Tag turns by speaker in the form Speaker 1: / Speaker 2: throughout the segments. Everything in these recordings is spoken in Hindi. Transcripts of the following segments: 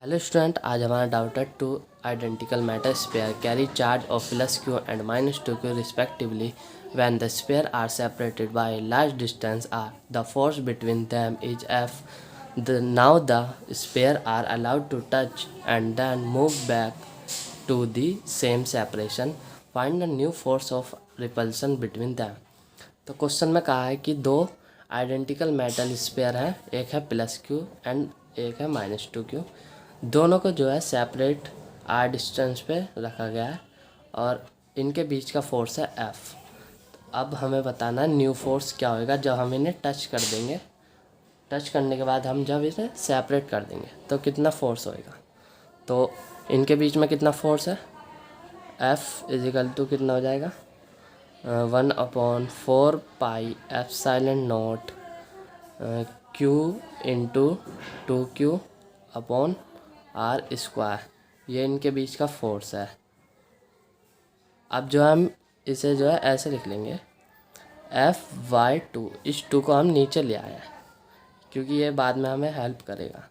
Speaker 1: हेलो स्टूडेंट, आज हमारा डाउट है two identical metal sphere carry charge of plus Q and minus two Q respectively when the sphere are separated by a large distance are the force between them is F now the sphere are allowed to touch and then move back to the same separation find the new force of repulsion between them. तो क्वेश्चन में कहा है कि दो आइडेंटिकल मेटल स्पेयर हैं, एक है प्लस क्यू एंड एक है माइनस टू क्यू। दोनों को जो है सेपरेट आर डिस्टेंस पे रखा गया है और इनके बीच का फोर्स है एफ। अब हमें बताना है न्यू फोर्स क्या होएगा जब हम इन्हें टच कर देंगे। टच करने के बाद हम जब इसे सेपरेट कर देंगे तो कितना फोर्स होएगा। तो इनके बीच में कितना फोर्स है, एफ इजिकल टू कितना हो जाएगा 1/4 pi epsilon not Q into 2q upon are square. ये इनके बीच का फोर्स है। अब जो हम इसे जो है ऐसे लिख लेंगे F/2। इस 2 को हम नीचे ले आए हैं क्योंकि ये बाद में हमें हेल्प करेगा।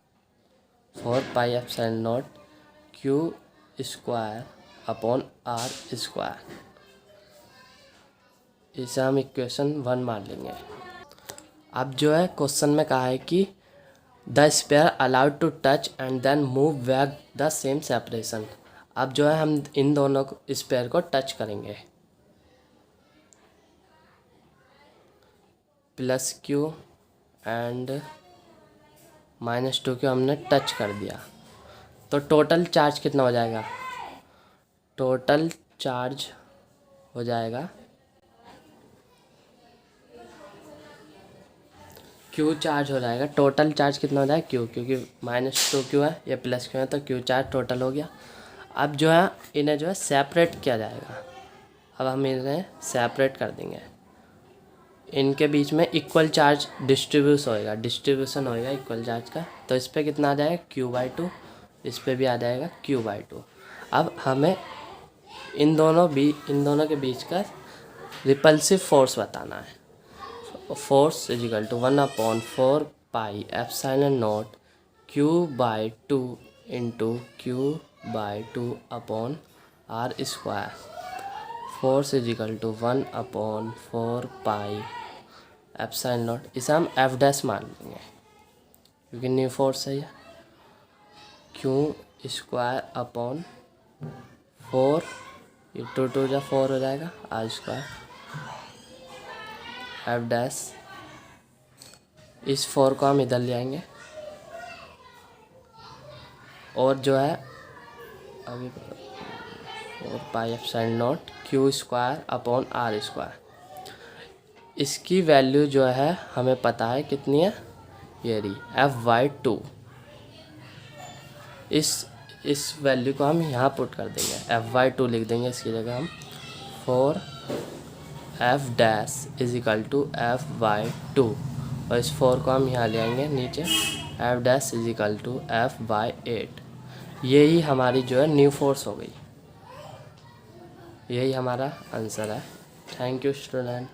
Speaker 1: 4 pi epsilon not Q square upon are square. इसे हम इक्वेशन 1 मान लेंगे। अब जो है क्वेश्चन में कहा है कि the sphere allowed to touch and then move back the same separation. अब जो है हम इन दोनों स्पेयर को टच करेंगे, plus Q and minus two Q हमने टच कर दिया तो टोटल चार्ज कितना हो जाएगा। टोटल चार्ज हो जाएगा क्यू चार्ज हो जाएगा। टोटल चार्ज कितना हो जाएगा क्यू, क्योंकि माइनस टू क्यू है ये प्लस क्यू है तो क्यू चार्ज टोटल हो गया। अब जो है इन्हें जो है सेपरेट किया जाएगा। अब हम इन्हें सेपरेट कर देंगे। इनके बीच में इक्वल चार्ज डिस्ट्रीब्यूशन होएगा इक्वल चार्ज का। तो इस पर कितना आ जाएगा Q/2, इस पर भी आ जाएगा Q/2। अब हमें इन दोनों के बीच का रिपल्सिव फोर्स बताना है। Force is equal to 1/4 pi epsilon not Q/2 into Q/2 upon are square. Force is equal to 1/4 pi epsilon not. इसे हम एफ डैश मान लेंगे क्योंकि न्यू फोर्स है ये। Q स्क्वायर अपॉन 4, ये 2 जा 4 हो जाएगा, आर स्क्वायर एफ डैश। इस 4 को हम इधर ले आएंगे और जो है अभी 4 pi epsilon naught Q square upon are square. इसकी वैल्यू जो है हमें पता है कितनी है, ये रही F/2। इस वैल्यू को हम यहाँ पुट कर देंगे, F/2 लिख देंगे इसकी जगह हम। 4 F dash is equal to F/2 और इस 4 को हम यहाँ ले आएंगे नीचे, F dash is equal to F/8। यही हमारी जो है न्यू फोर्स हो गई। यही हमारा आंसर है। Thank you student.